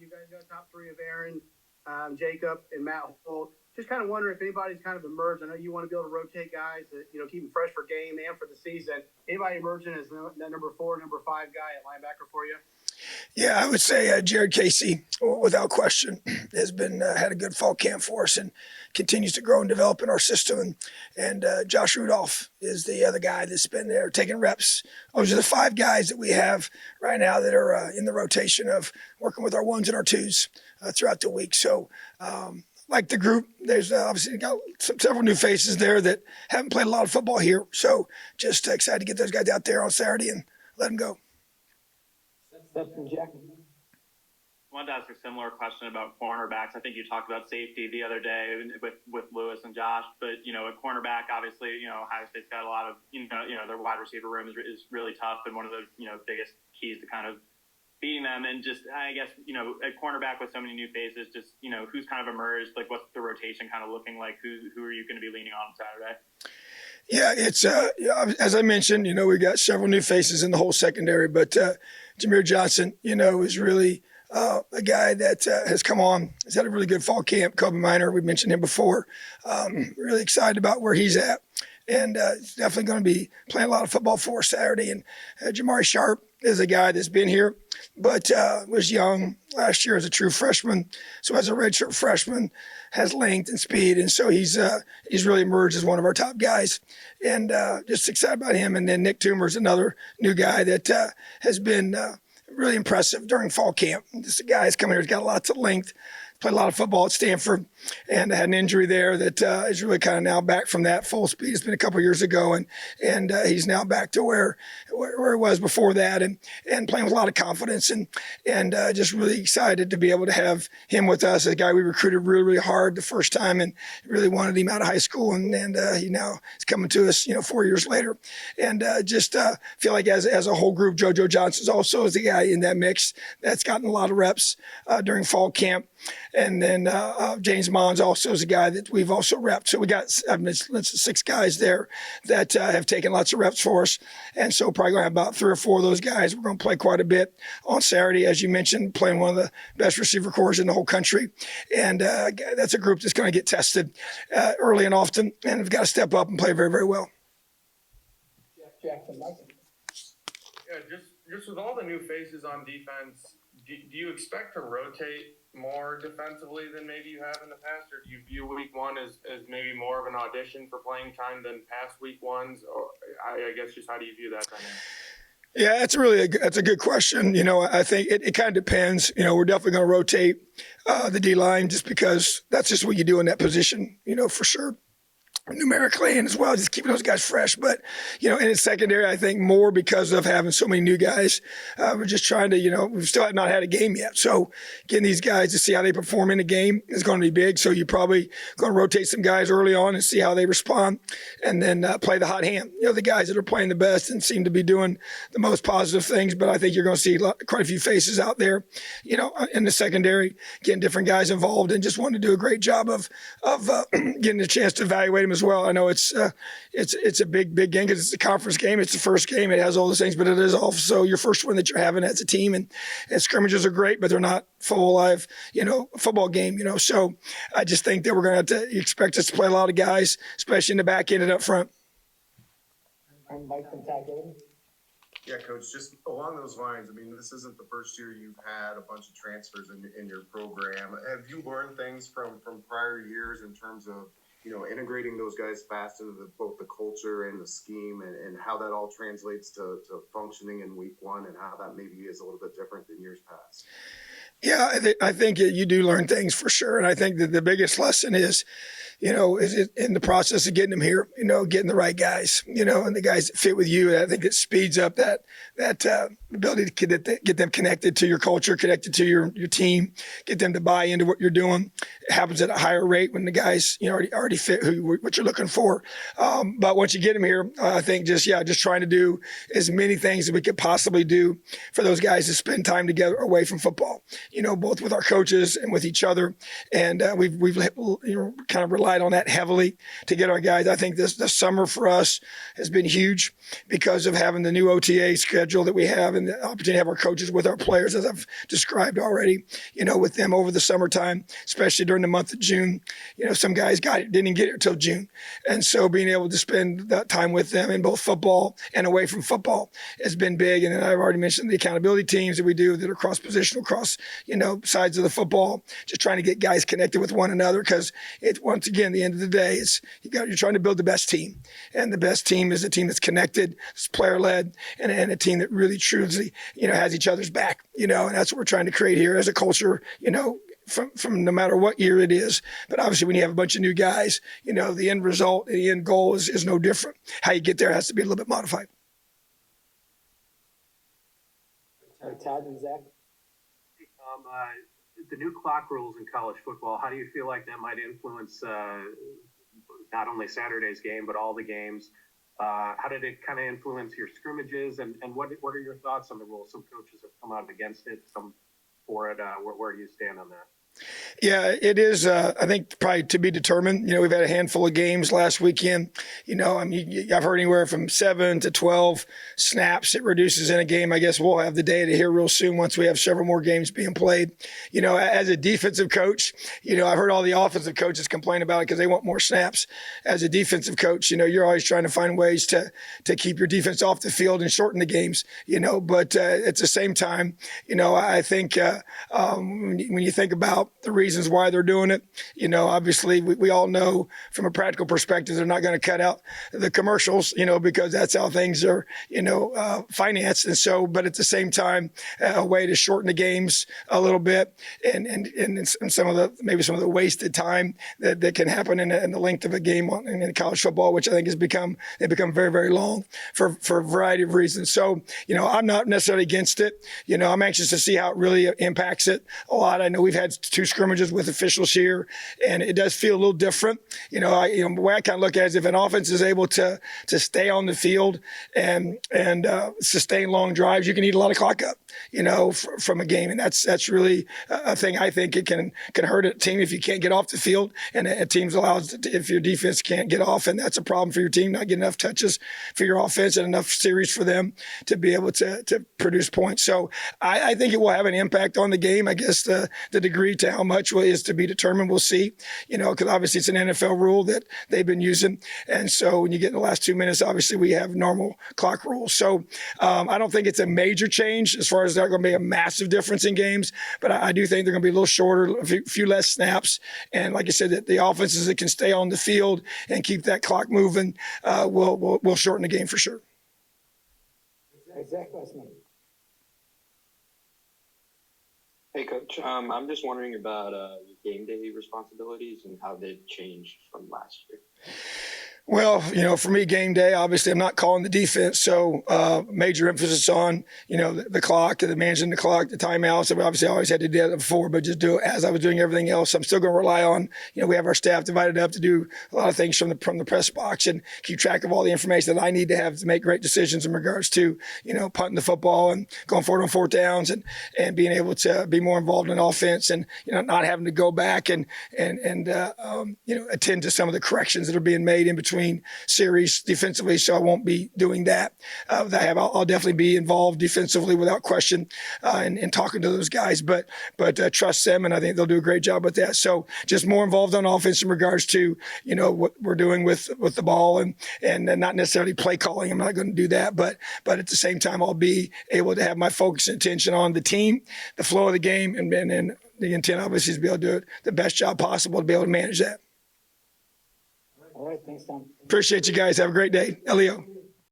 You guys got top three of Aaron, Jacob, and Matt Holt. Just kind of wondering if anybody's kind of emerged. I know you want to be able to rotate guys that, keep them fresh for game and for the season. Anybody emerging as that number 4, number 5 guy at linebacker for you? Yeah, I would say Jared Casey, without question, has been had a good fall camp for us and continues to grow and develop in our system. And Josh Rudolph is the other guy that's been there taking reps. Those are the 5 guys that we have right now that are in the rotation of working with our 1s and our 2s throughout the week. So, like the group, there's obviously got several new faces there that haven't played a lot of football here. So just excited to get those guys out there on Saturday and let them go. I wanted to ask a similar question about cornerbacks. I think you talked about safety the other day with Lewis and Josh, but a cornerback, obviously, Ohio State's got a lot of, their wide receiver room is really tough and one of the, biggest keys to kind of beating them. And just, I guess, a cornerback with so many new faces, just, who's kind of emerged, like what's the rotation kind of looking like? Who are you going to be leaning on Saturday? Yeah, it's as I mentioned, we got several new faces in the whole secondary, but Jameer Johnson, is really a guy that has come on. He's had a really good fall camp. Kobe Minor, we mentioned him before. Really excited about where he's at, and he's definitely going to be playing a lot of football for us Saturday. And Jamari Sharp is a guy that's been here, but was young last year as a true freshman. So as a redshirt freshman, has length and speed, and so he's really emerged as one of our top guys, and just excited about him. And then Nick Toomer is another new guy that has been really impressive during fall camp. Just a guy who's come here, he's got lots of length. Played a lot of football at Stanford and had an injury there that is really kind of now back from that full speed. It's been a couple of years ago, and he's now back to where he was before that, and playing with a lot of confidence, and just really excited to be able to have him with us. A guy we recruited really, really hard the first time and really wanted him out of high school, and he now is coming to us, 4 years later, and just feel like as a whole group, JoJo Johnson's also is the guy in that mix that's gotten a lot of reps during fall camp. And then James Mons also is a guy that we've also repped. So we got 6 guys there that have taken lots of reps for us. And so probably going to have about 3 or 4 of those guys. We're going to play quite a bit on Saturday, as you mentioned, playing one of the best receiver corps in the whole country. And that's a group that's going to get tested early and often, and we've got to step up and play very, very well. Jackson, yeah, just with all the new faces on defense, do you expect to rotate more defensively than maybe you have in the past, or do you view week 1 as maybe more of an audition for playing time than past week 1s? Or I guess just how do you view that dynamic? Yeah, that's a good question. I think it kind of depends. We're definitely going to rotate the D-line just because that's just what you do in that position, for sure. Numerically and as well, just keeping those guys fresh. But, in the secondary, I think more because of having so many new guys. We're just trying to, we've still have not had a game yet. So getting these guys to see how they perform in a game is going to be big. So you're probably going to rotate some guys early on and see how they respond, and then play the hot hand. The guys that are playing the best and seem to be doing the most positive things. But I think you're going to see quite a few faces out there, in the secondary, getting different guys involved, and just want to do a great job of getting a chance to evaluate them as well. I know it's a big game because it's a conference game. It's the first game. It has all those things, but it is also your first one that you're having as a team. And scrimmages are great, but they're not full live, football game. So I just think that we're going to have to expect us to play a lot of guys, especially in the back end and up front. Yeah, Coach, just along those lines, this isn't the first year you've had a bunch of transfers in your program. Have you learned things from prior years in terms of integrating those guys fast into both the culture and the scheme, and how that all translates to functioning in week 1, and how that maybe is a little bit different than years past? Yeah, I think you do learn things for sure. And I think that the biggest lesson is in the process of getting them here, getting the right guys, and the guys that fit with you. And I think it speeds up that ability to get them connected to your culture, connected to your team, get them to buy into what you're doing. It happens at a higher rate when the guys, already fit what you're looking for. But once you get them here, I think just trying to do as many things as we could possibly do for those guys to spend time together away from football, both with our coaches and with each other. And we've kind of relied relied on that heavily to get our guys. I think this summer for us has been huge because of having the new OTA schedule that we have and the opportunity to have our coaches with our players, as I've described already, with them over the summertime, especially during the month of June. Some guys didn't get it till June. And so being able to spend that time with them in both football and away from football has been big. And then I've already mentioned the accountability teams that we do that are cross-positional, sides of the football, just trying to get guys connected with one another, because once again, at the end of the day, you're trying to build the best team. And the best team is a team that's connected, it's player-led, and a team that really truly, has each other's back, and that's what we're trying to create here as a culture, from no matter what year it is. But obviously when you have a bunch of new guys, the end result, the end goal is no different. How you get there has to be a little bit modified. Todd and Zach. The new clock rules in college football, how do you feel like that might influence not only Saturday's game, but all the games? How did it kind of influence your scrimmages? And what are your thoughts on the rules? Some coaches have come out against it, some for it. Where do you stand on that? Yeah, it is, I think, probably to be determined. We've had a handful of games last weekend. I've heard anywhere from 7 to 12 snaps it reduces in a game. I guess we'll have the data here real soon once we have several more games being played. As a defensive coach, I've heard all the offensive coaches complain about it because they want more snaps. As a defensive coach, you're always trying to find ways to keep your defense off the field and shorten the games, but at the same time, I think when you think about the reasons why they're doing it, obviously we all know from a practical perspective, they're not going to cut out the commercials, because that's how things are, financed. And so, but at the same time, a way to shorten the games a little bit and some of the wasted time that can happen in the length of a game in college football, which I think they've become very, very long for a variety of reasons. So, I'm not necessarily against it. I'm anxious to see how it really impacts it a lot. I know we've had two scrimmages with officials here, and it does feel a little different. The way I kind of look at it is if an offense is able to stay on the field and sustain long drives, you can eat a lot of clock up, from a game. And that's really a thing. I think it can hurt a team if you can't get off the field, and a team's allows if your defense can't get off, and that's a problem for your team, not getting enough touches for your offense and enough series for them to be able to produce points. So I think it will have an impact on the game. I guess the degree to how much is to be determined. We'll see, because obviously it's an NFL rule that they've been using. And so when you get in the last 2 minutes, obviously we have normal clock rules. So I don't think it's a major change as far as there's going to be a massive difference in games, but I do think they're going to be a little shorter, a few less snaps. And like I said, that the offenses that can stay on the field and keep that clock moving will shorten the game for sure. Zach, last minute. Hey, Coach. I'm just wondering about game day responsibilities and how they've changed from last year. Well, for me, game day, obviously I'm not calling the defense. So major emphasis on, the clock, the managing the clock, the timeouts. I obviously always had to do that before, but just do it as I was doing everything else. I'm still going to rely on, we have our staff divided up to do a lot of things from the press box and keep track of all the information that I need to have to make great decisions in regards to, punting the football and going forward on fourth downs and being able to be more involved in offense and, not having to go back and attend to some of the corrections that are being made in between series defensively. So I won't be doing that. I'll definitely be involved defensively without question and talking to those guys, but trust them, and I think they'll do a great job with that. So just more involved on offense in regards to what we're doing with the ball and not necessarily play calling. I'm not going to do that, but at the same time I'll be able to have my focus and attention on the team, the flow of the game, and the intent obviously is to be able to do it the best job possible to be able to manage that. All right, thanks, Tom. Appreciate you guys. Have a great day. Elio.